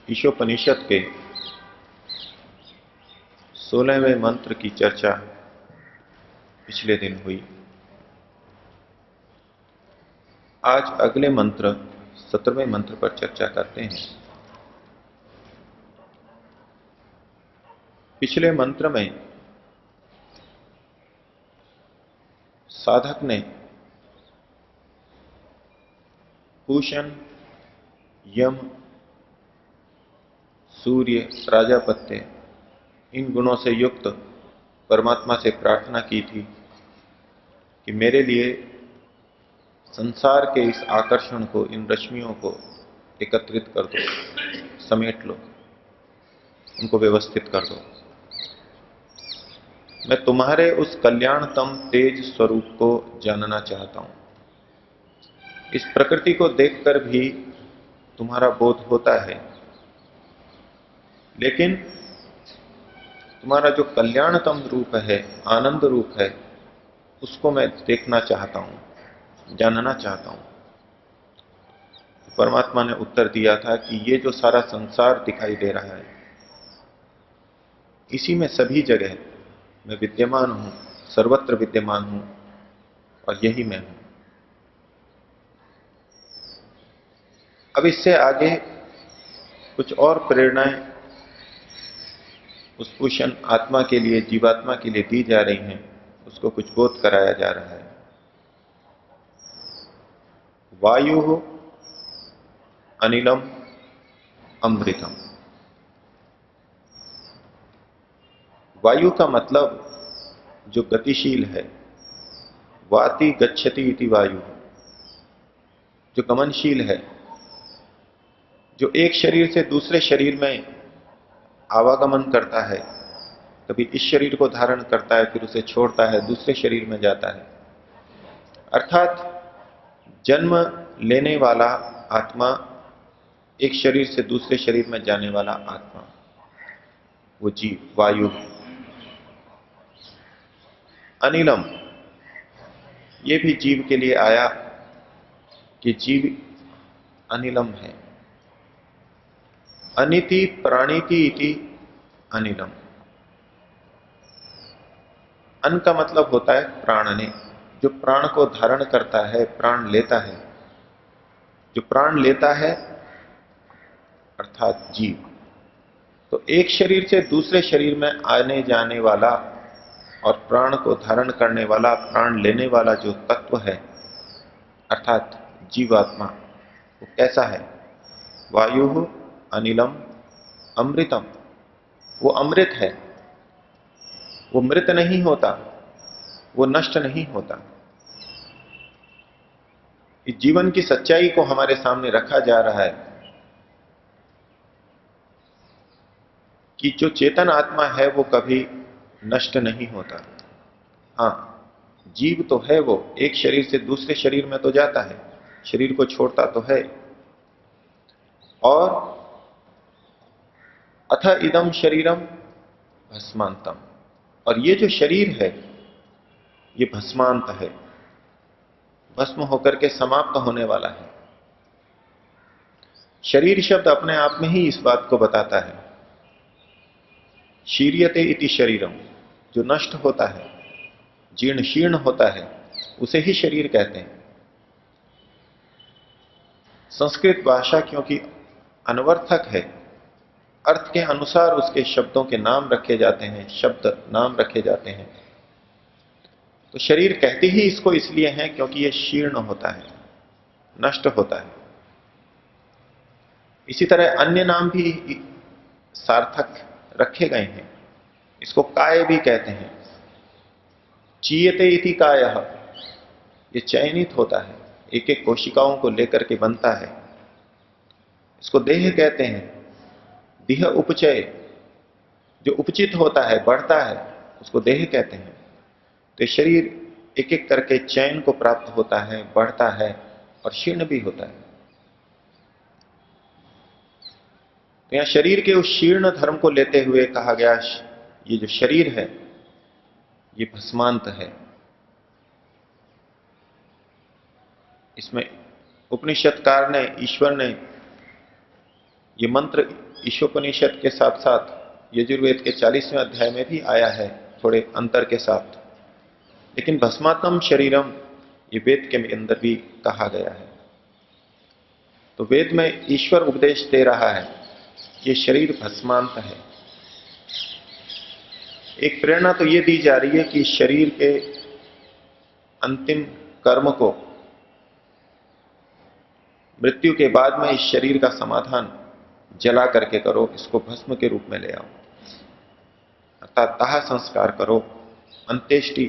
ईशोपनिषद के 16वें मंत्र की चर्चा पिछले दिन हुई। आज अगले मंत्र 17वें मंत्र पर चर्चा करते हैं। पिछले मंत्र में साधक ने पूषण, यम, सूर्य, प्राजापत्य इन गुणों से युक्त परमात्मा से प्रार्थना की थी कि मेरे लिए संसार के इस आकर्षण को, इन रश्मियों को एकत्रित कर दो, समेट लो, उनको व्यवस्थित कर दो। मैं तुम्हारे उस कल्याणतम तेज स्वरूप को जानना चाहता हूं। इस प्रकृति को देखकर भी तुम्हारा बोध होता है, लेकिन तुम्हारा जो कल्याणतम रूप है, आनंद रूप है, उसको मैं देखना चाहता हूं, जानना चाहता हूं। परमात्मा ने उत्तर दिया था कि ये जो सारा संसार दिखाई दे रहा है, इसी में सभी जगह मैं विद्यमान हूं, सर्वत्र विद्यमान हूं, और यही मैं हूं। अब इससे आगे कुछ और प्रेरणाएं उस पूषण आत्मा के लिए, जीवात्मा के लिए दी जा रही हैं, उसको कुछ बोध कराया जा रहा है। वायु अनिलम अमृतम। वायु का मतलब जो गतिशील है, वाति गच्छति इति वायु, जो गमनशील है, जो एक शरीर से दूसरे शरीर में आवागमन करता है, कभी इस शरीर को धारण करता है, फिर उसे छोड़ता है, दूसरे शरीर में जाता है। अर्थात जन्म लेने वाला आत्मा, एक शरीर से दूसरे शरीर में जाने वाला आत्मा, वो जीव वायु। अनिलम, ये भी जीव के लिए आया कि जीव अनिलम है। अनिति प्राणिति इति अनिलम। अन का मतलब होता है प्राणने, जो प्राण को धारण करता है, प्राण लेता है। जो प्राण लेता है अर्थात जीव। तो एक शरीर से दूसरे शरीर में आने जाने वाला और प्राण को धारण करने वाला, प्राण लेने वाला जो तत्व है अर्थात जीवात्मा, वो कैसा है? वायु अनिलम अमृतम। वो अमृत है, वो मृत नहीं होता, वो नष्ट नहीं होता। इस जीवन की सच्चाई को हमारे सामने रखा जा रहा है कि जो चेतन आत्मा है वो कभी नष्ट नहीं होता। हां, जीव तो है, वो एक शरीर से दूसरे शरीर में तो जाता है, शरीर को छोड़ता तो है। और अथ इदम शरीरम भस्मांतम, और ये जो शरीर है ये भस्मांत है, भस्म होकर के समाप्त होने वाला है। शरीर शब्द अपने आप में ही इस बात को बताता है। शीर्यते इति शरीरम, जो नष्ट होता है, जीर्ण शीर्ण होता है, उसे ही शरीर कहते हैं। संस्कृत भाषा क्योंकि अनवर्थक है, अर्थ के अनुसार उसके शब्दों के नाम रखे जाते हैं, शब्द नाम रखे जाते हैं। तो शरीर कहते ही इसको इसलिए है क्योंकि यह शीर्ण होता है, नष्ट होता है। इसी तरह अन्य नाम भी सार्थक रखे गए हैं। इसको काय भी कहते हैं। चीयते इति कायः, ये चयनित होता है, एक एक कोशिकाओं को लेकर के बनता है। इसको देह कहते हैं। देह उपचय, जो उपचित होता है, बढ़ता है, उसको देह कहते हैं। तो शरीर एक एक करके चयन को प्राप्त होता है, बढ़ता है और शीर्ण भी होता है। तो यहां शरीर के उस शीर्ण धर्म को लेते हुए कहा गया, ये जो शरीर है ये भस्मांत है। इसमें उपनिषदकार ने, ईश्वर ने ये मंत्र ईशोपनिषद के साथ साथ यजुर्वेद के 40वें अध्याय में भी आया है, थोड़े अंतर के साथ। लेकिन भस्मात्म शरीरम ये वेद के अंदर भी कहा गया है। तो वेद में ईश्वर उपदेश दे रहा है, ये शरीर भस्मांत है। एक प्रेरणा तो ये दी जा रही है कि शरीर के अंतिम कर्म को मृत्यु के बाद में इस शरीर का समाधान जला करके करो, इसको भस्म के रूप में ले आओ, अर्थात दाह संस्कार करो। अंत्येष्टि,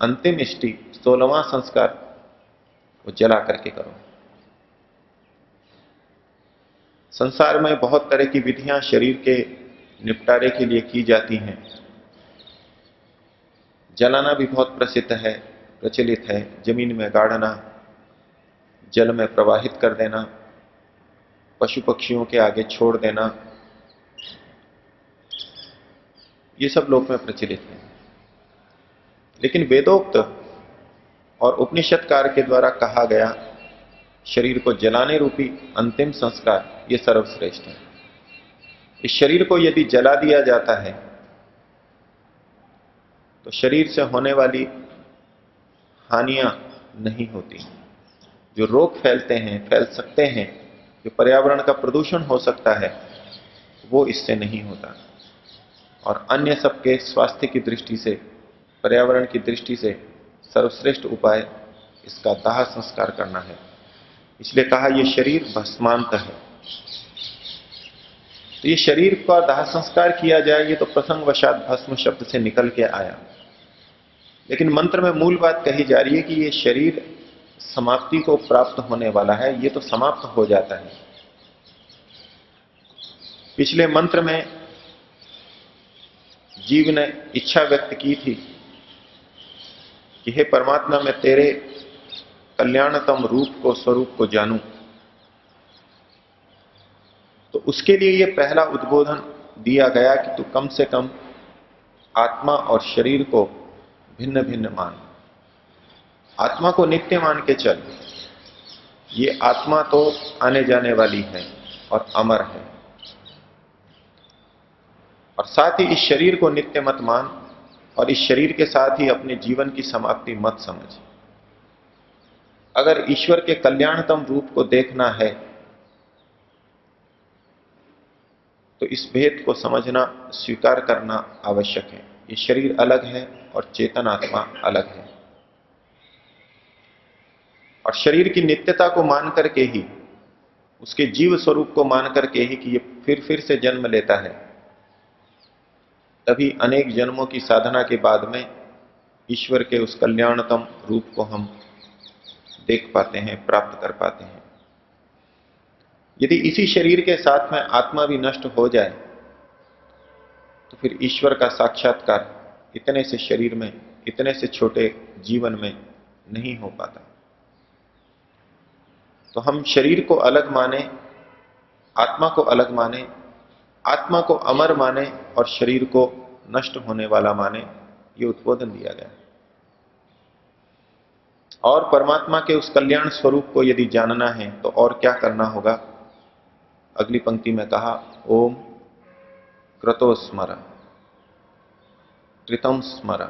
अंतिम इष्टि, 16वां संस्कार वो जला करके करो। संसार में बहुत तरह की विधियां शरीर के निपटारे के लिए की जाती हैं। जलाना भी बहुत प्रसिद्ध है, प्रचलित है। जमीन में गाड़ना, जल में प्रवाहित कर देना, पशु पक्षियों के आगे छोड़ देना, ये सब लोक में प्रचलित है। लेकिन वेदोक्त और उपनिषदकार के द्वारा कहा गया शरीर को जलाने रूपी अंतिम संस्कार ये सर्वश्रेष्ठ है। इस शरीर को यदि जला दिया जाता है तो शरीर से होने वाली हानियां नहीं होती। जो रोग फैलते हैं, फैल सकते हैं, जो पर्यावरण का प्रदूषण हो सकता है, वो इससे नहीं होता। और अन्य सबके स्वास्थ्य की दृष्टि से, पर्यावरण की दृष्टि से सर्वश्रेष्ठ उपाय इसका दाह संस्कार करना है। इसलिए कहा यह शरीर भस्मांत है। तो ये शरीर का दाह संस्कार किया जाए, ये तो प्रसंगवशात भस्म शब्द से निकल के आया। लेकिन मंत्र में मूल बात कही जा रही है कि ये शरीर समाप्ति को प्राप्त होने वाला है, ये तो समाप्त हो जाता है। पिछले मंत्र में जीव ने इच्छा व्यक्त की थी कि हे परमात्मा, मैं तेरे कल्याणतम रूप को, स्वरूप को जानूं। तो उसके लिए यह पहला उद्बोधन दिया गया कि तू कम से कम आत्मा और शरीर को भिन्न भिन्न मान, आत्मा को नित्य मान के चल। ये आत्मा तो आने जाने वाली है और अमर है, और साथ ही इस शरीर को नित्य मत मान, और इस शरीर के साथ ही अपने जीवन की समाप्ति मत समझ। अगर ईश्वर के कल्याणतम रूप को देखना है तो इस भेद को समझना, स्वीकार करना आवश्यक है। ये शरीर अलग है और चेतन आत्मा अलग है। और शरीर की नित्यता को मान करके ही, उसके जीव स्वरूप को मान करके ही कि ये फिर से जन्म लेता है, तभी अनेक जन्मों की साधना के बाद में ईश्वर के उस कल्याणतम रूप को हम देख पाते हैं, प्राप्त कर पाते हैं। यदि इसी शरीर के साथ में आत्मा भी नष्ट हो जाए तो फिर ईश्वर का साक्षात्कार इतने से शरीर में, इतने से छोटे जीवन में नहीं हो पाता। तो हम शरीर को अलग माने, आत्मा को अलग माने, आत्मा को अमर माने और शरीर को नष्ट होने वाला माने, ये उद्बोधन दिया गया। और परमात्मा के उस कल्याण स्वरूप को यदि जानना है तो और क्या करना होगा? अगली पंक्ति में कहा, ओम क्रतो स्मर, कृतम स्मर।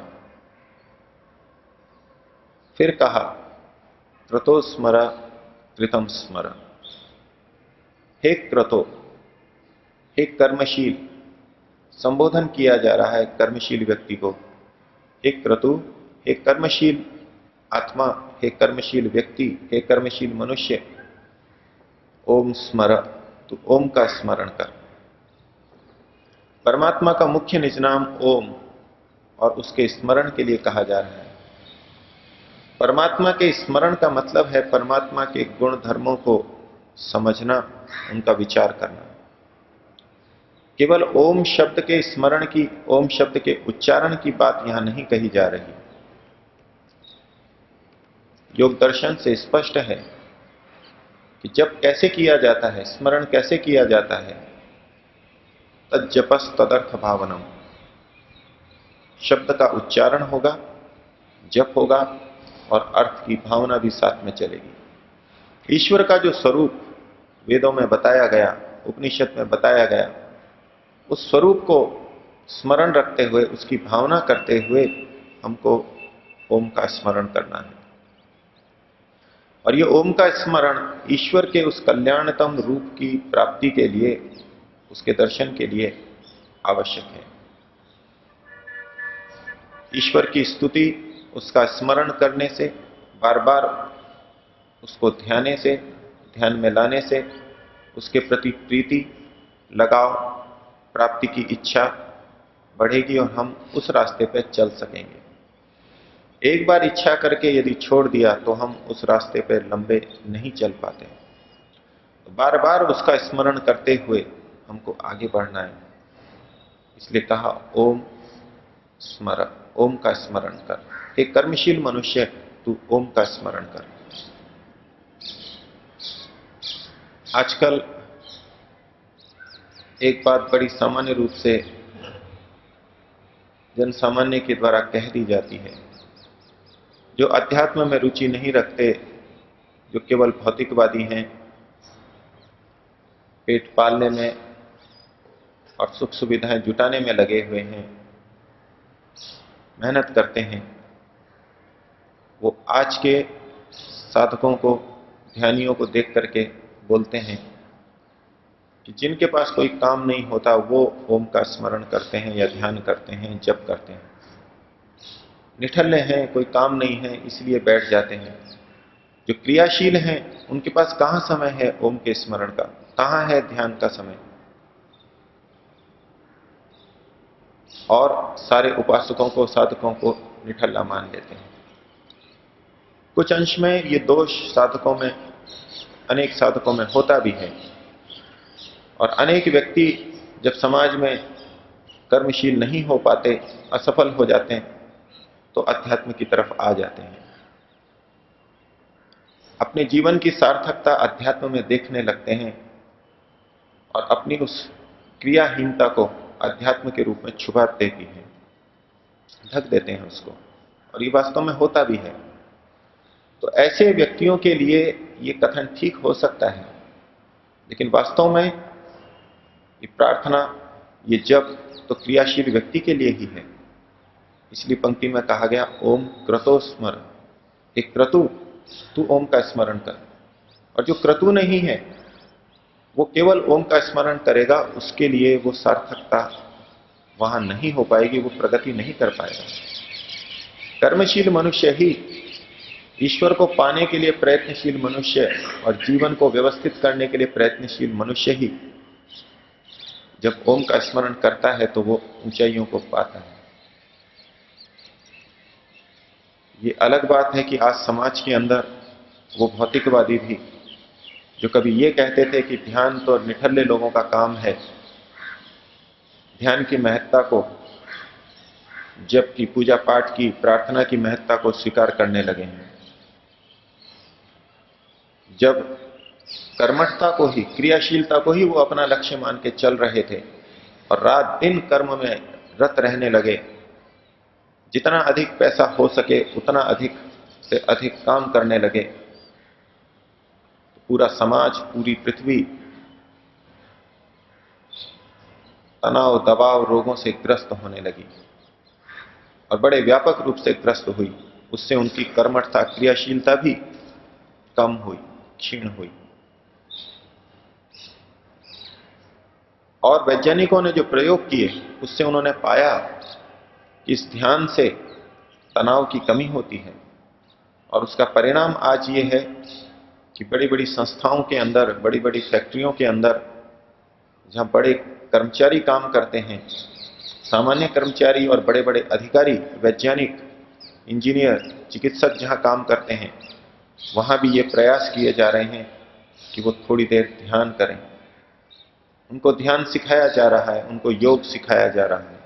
फिर कहा क्रतो स्मर, कृतम स्मर। हे क्रतो, हे कर्मशील, संबोधन किया जा रहा है कर्मशील व्यक्ति को। हे क्रतु, हे कर्मशील आत्मा, हे कर्मशील व्यक्ति, हे कर्मशील मनुष्य, ओम स्मर, तो ओम का स्मरण कर। परमात्मा का मुख्य निज नाम ओम, और उसके स्मरण के लिए कहा जा रहा है। परमात्मा के स्मरण का मतलब है परमात्मा के गुण धर्मों को समझना, उनका विचार करना। केवल ओम शब्द के स्मरण की, ओम शब्द के उच्चारण की बात यहां नहीं कही जा रही। योग दर्शन से स्पष्ट है कि जब कैसे किया जाता है, स्मरण कैसे किया जाता है, तज्जपस तदर्थ भावनम। शब्द का उच्चारण होगा, जप होगा, और अर्थ की भावना भी साथ में चलेगी। ईश्वर का जो स्वरूप वेदों में बताया गया, उपनिषद में बताया गया, उस स्वरूप को स्मरण रखते हुए, उसकी भावना करते हुए हमको ओम का स्मरण करना है। और ये ओम का स्मरण ईश्वर के उस कल्याणतम रूप की प्राप्ति के लिए, उसके दर्शन के लिए आवश्यक है। ईश्वर की स्तुति, उसका स्मरण करने से, बार बार उसको ध्यान में लाने से उसके प्रति प्रीति, लगाव, प्राप्ति की इच्छा बढ़ेगी और हम उस रास्ते पर चल सकेंगे। एक बार इच्छा करके यदि छोड़ दिया तो हम उस रास्ते पर लंबे नहीं चल पाते। तो बार बार उसका स्मरण करते हुए हमको आगे बढ़ना है। इसलिए कहा ओम स्मरण, ओम का स्मरण कर। एक कर्मशील मनुष्य तू ओम का स्मरण कर। आजकल एक बात बड़ी सामान्य रूप से जन सामान्य के द्वारा कह दी जाती है, जो अध्यात्म में रुचि नहीं रखते, जो केवल भौतिकवादी हैं, पेट पालने में और सुख सुविधाएं जुटाने में लगे हुए हैं, मेहनत करते हैं, वो आज के साधकों को, ध्यानियों को देख करके बोलते हैं कि जिनके पास कोई काम नहीं होता वो ओम का स्मरण करते हैं या ध्यान करते हैं, जप करते हैं। निठल्ले हैं, कोई काम नहीं है, इसलिए बैठ जाते हैं। जो क्रियाशील हैं उनके पास कहां समय है ओम के स्मरण का, कहां है ध्यान का समय। और सारे उपासकों को, साधकों को निठल्ला मान लेते हैं। कुछ अंश में ये दोष साधकों में, अनेक साधकों में होता भी है। और अनेक व्यक्ति जब समाज में कर्मशील नहीं हो पाते, असफल हो जाते हैं, तो अध्यात्म की तरफ आ जाते हैं। अपने जीवन की सार्थकता अध्यात्म में देखने लगते हैं और अपनी उस क्रियाहीनता को अध्यात्म के रूप में छुपा देती है, ढक देते हैं उसको। और ये वास्तव में होता भी है। तो ऐसे व्यक्तियों के लिए ये कथन ठीक हो सकता है, लेकिन वास्तव में ये प्रार्थना, ये जप तो क्रियाशील व्यक्ति के लिए ही है। इसलिए पंक्ति में कहा गया ओम क्रतो स्मर। एक क्रतु, तू ओम का स्मरण कर। और जो क्रतु नहीं है वो केवल ओम का स्मरण करेगा, उसके लिए वो सार्थकता वहां नहीं हो पाएगी, वो प्रगति नहीं कर पाएगा। कर्मशील मनुष्य ही, ईश्वर को पाने के लिए प्रयत्नशील मनुष्य और जीवन को व्यवस्थित करने के लिए प्रयत्नशील मनुष्य ही जब ओम का स्मरण करता है तो वो ऊंचाइयों को पाता है। ये अलग बात है कि आज समाज के अंदर वो भौतिकवादी भी, जो कभी ये कहते थे कि ध्यान तो निठल्ले लोगों का काम है, ध्यान की महत्ता को, जप की, पूजा पाठ की, प्रार्थना की महत्ता को स्वीकार करने लगे हैं। जब कर्मठता को ही, क्रियाशीलता को ही वो अपना लक्ष्य मान के चल रहे थे और रात दिन कर्म में रत रहने लगे, जितना अधिक पैसा हो सके उतना अधिक से अधिक काम करने लगे, तो पूरा समाज, पूरी पृथ्वी तनाव, दबाव, रोगों से ग्रस्त होने लगी और बड़े व्यापक रूप से ग्रस्त हुई। उससे उनकी कर्मठता, क्रियाशीलता भी कम हुई, क्षीण हुई। और वैज्ञानिकों ने जो प्रयोग किए उससे उन्होंने पाया कि इस ध्यान से तनाव की कमी होती है। और उसका परिणाम आज ये है कि बड़ी बड़ी संस्थाओं के अंदर, बड़ी बड़ी फैक्ट्रियों के अंदर, जहां बड़े कर्मचारी काम करते हैं, सामान्य कर्मचारी और बड़े बड़े अधिकारी, वैज्ञानिक, इंजीनियर, चिकित्सक जहां काम करते हैं, वहां भी ये प्रयास किए जा रहे हैं कि वो थोड़ी देर ध्यान करें। उनको ध्यान सिखाया जा रहा है, उनको योग सिखाया जा रहा है।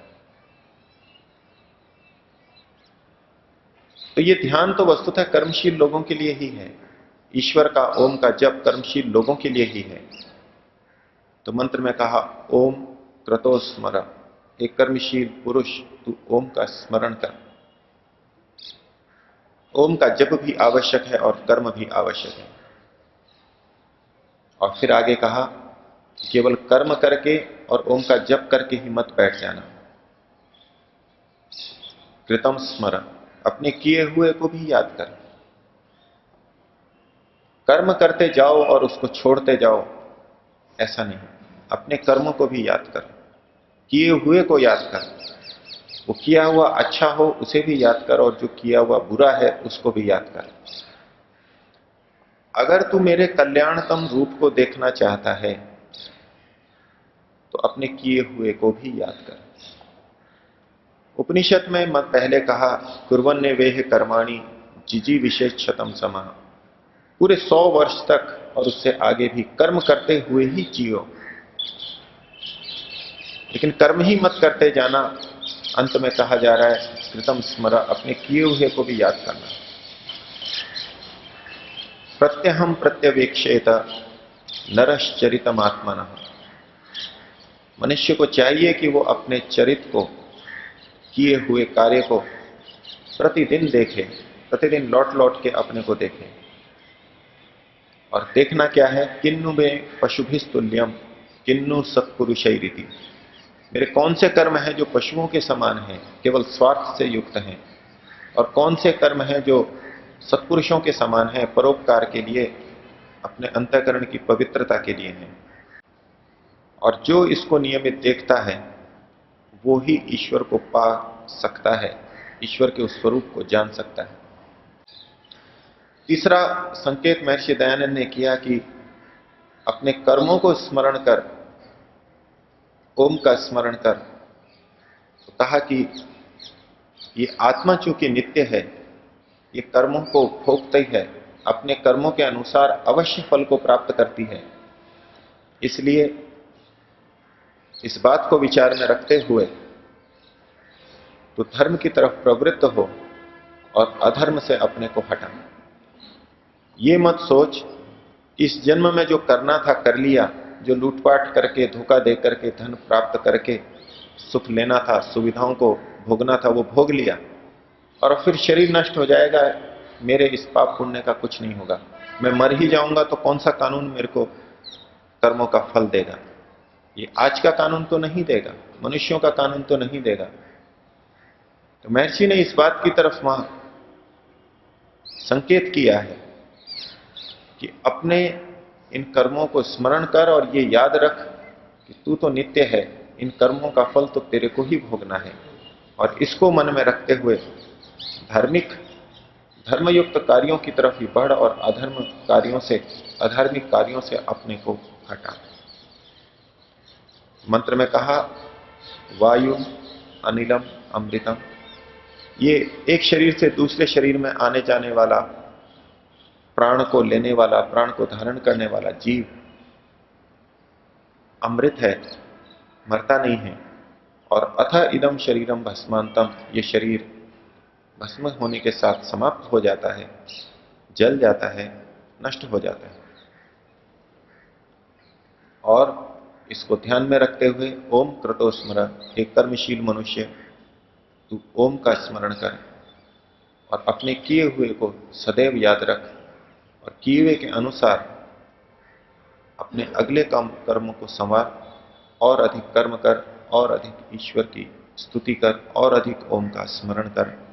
तो ये ध्यान तो वस्तुतः कर्मशील लोगों के लिए ही है। ईश्वर का ओम का जप कर्मशील लोगों के लिए ही है। तो मंत्र में कहा ओम क्रतो स्मर। एक कर्मशील पुरुष तू ओम का स्मरण कर। ओम का जप भी आवश्यक है और कर्म भी आवश्यक है। और फिर आगे कहा कि केवल कर्म करके और ओम का जप करके ही मत बैठ जाना। कृतम स्मरण, अपने किए हुए को भी याद कर। कर्म करते जाओ और उसको छोड़ते जाओ, ऐसा नहीं। अपने कर्मों को भी याद कर, किए हुए को याद कर। वो किया हुआ अच्छा हो उसे भी याद कर, और जो किया हुआ बुरा है उसको भी याद कर। अगर तू मेरे कल्याणतम रूप को देखना चाहता है तो अपने किए हुए को भी याद कर। उपनिषद में मैं पहले कहा, कुर्वन्ने वेह कर्माणि जिजी विशेष क्षतम समा। पूरे 100 वर्ष तक और उससे आगे भी कर्म करते हुए ही जियो, लेकिन कर्म ही मत करते जाना। अंत में कहा जा रहा है कृतम स्मरा, अपने किए हुए को भी याद करना। प्रत्यहम प्रत्यवेक्षेत नरश्चरितम आत्मनः। मनुष्य को चाहिए कि वो अपने चरित्र को, किए हुए कार्य को प्रतिदिन देखे, प्रतिदिन लौट लौट के अपने को देखे। और देखना क्या है, किन्नु में पशुभिस्तुल्यम किन्नु सत्पुरुषैरिति। मेरे कौन से कर्म हैं जो पशुओं के समान हैं, केवल स्वार्थ से युक्त हैं, और कौन से कर्म हैं जो सत्पुरुषों के समान हैं, परोपकार के लिए, अपने अंतःकरण की पवित्रता के लिए हैं। और जो इसको नियमित देखता है वो ही ईश्वर को पा सकता है, ईश्वर के उस स्वरूप को जान सकता है। तीसरा संकेत महर्षि दयानंद ने किया कि अपने कर्मों को स्मरण कर, ओम का स्मरण कर। तो कहा कि ये आत्मा चूंकि नित्य है, ये कर्मों को भोगती है, अपने कर्मों के अनुसार अवश्य फल को प्राप्त करती है। इसलिए इस बात को विचार में रखते हुए तो धर्म की तरफ प्रवृत्त हो और अधर्म से अपने को हटा। ये मत सोच इस जन्म में जो करना था कर लिया, जो लूटपाट करके, धोखा दे करके, धन प्राप्त करके सुख लेना था, सुविधाओं को भोगना था, वो भोग लिया और फिर शरीर नष्ट हो जाएगा, मेरे इस पाप पुण्य का कुछ नहीं होगा, मैं मर ही जाऊंगा तो कौन सा कानून मेरे को कर्मों का फल देगा। ये आज का कानून तो नहीं देगा, मनुष्यों का कानून तो नहीं देगा। तो महर्षि ने इस बात की तरफ वहां संकेत किया है कि अपने इन कर्मों को स्मरण कर और ये याद रख कि तू तो नित्य है, इन कर्मों का फल तो तेरे को ही भोगना है। और इसको मन में रखते हुए धार्मिक, धर्मयुक्त कार्यों की तरफ ही बढ़ और अधर्म कार्यों से, अधार्मिक कार्यों से अपने को हटा। मंत्र में कहा वायु अनिलम अमृतम। ये एक शरीर से दूसरे शरीर में आने जाने वाला, प्राण को लेने वाला, प्राण को धारण करने वाला जीव अमृत है, मरता नहीं है। और अथ इदम शरीरम भस्मांतम, ये शरीर भस्म होने के साथ समाप्त हो जाता है, जल जाता है, नष्ट हो जाता है। और इसको ध्यान में रखते हुए ओम कृतो स्मर, एक कर्मशील मनुष्य तू ओम का स्मरण कर और अपने किए हुए को सदैव याद रख, और किए हुए के अनुसार अपने अगले कर्मों को संवार, और अधिक कर्म कर, और अधिक ईश्वर की स्तुति कर, और अधिक ओम का स्मरण कर।